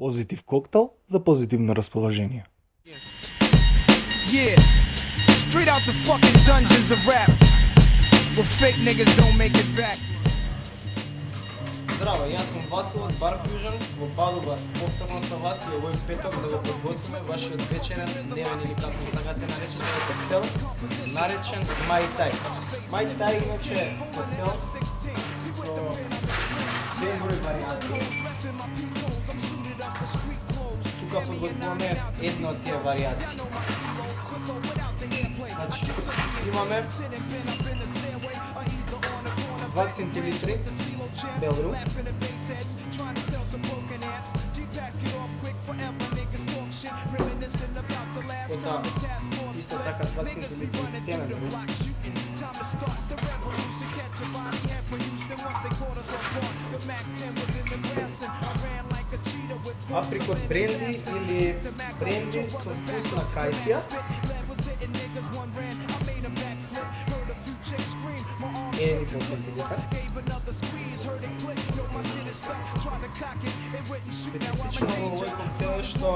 Позитив коктейл за позитивно разположение. Yeah, straight out the fucking dungeons of rap, where fake niggas don't make it back. Здраво, јас сум Васил од Bar Fusion во Бадуба. Повторно со вас и овој петок да го подготвиме вашиот вечерен, дневен или како сакате наречете коктел, наречен Mai Tai. Mai Tai иначе коктел со безброј варијанти. Тука подготвуваме една од тие варијации. Значи, имаме 2 центилитри белрум, потоа исто така 2 центилитри темен рум, априкот бренди или бренди со вкус на кајсија, 1,5 центилитар. Специфично во овој коктел е што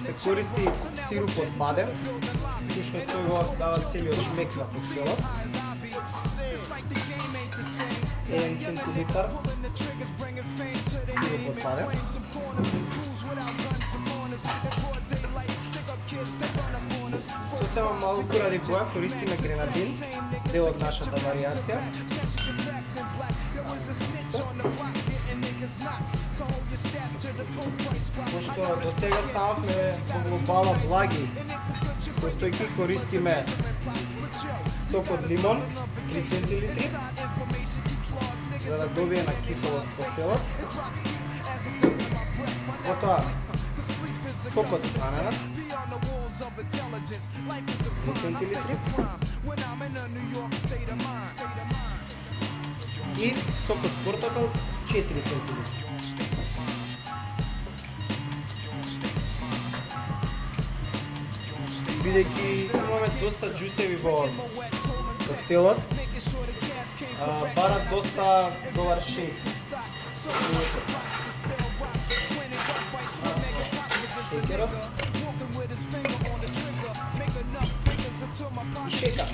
се користи сируп од бадем, всушност тој го дава целиот шмек на коктелот. 1 центилитар сируп од бадем. Сосема малку ради боја користиме гренадин, дел од нашата варијација. Пошто до сега стававме во глобала благи, постојки користиме сок од лимон, 3 центилитри, за да добие на киселост коктелот. Потоа сок од ананас, 3 центилитри, и сок од портокал, 4 центилитри. Бидејќи имаме доста џусеви во коктелот, барат доста добар шейк. Шекерот и шека.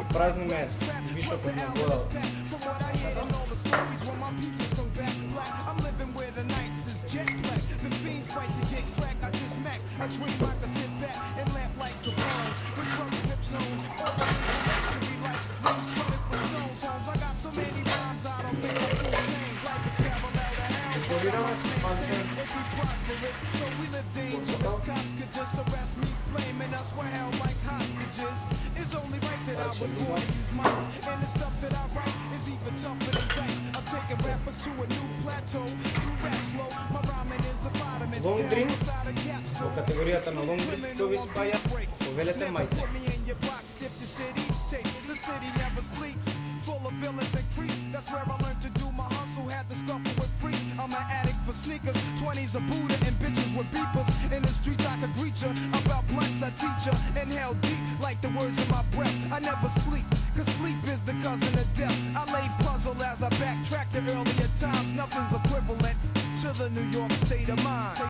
Празниме вишокот на вода. Декорираме со пазен Long drink, во категоријата на long drink тој ви спаја повелете Mai Tai. I'm an addict for sneakers, 20s a Buddha and bitches with beepers. In the streets I could greet ya, about blunts I teach ya. Inhale deep like the words of my breath. I never sleep, cause sleep is the cousin of death. I lay puzzle as I backtrack to earlier times. Nothing's equivalent to the New York state of mind.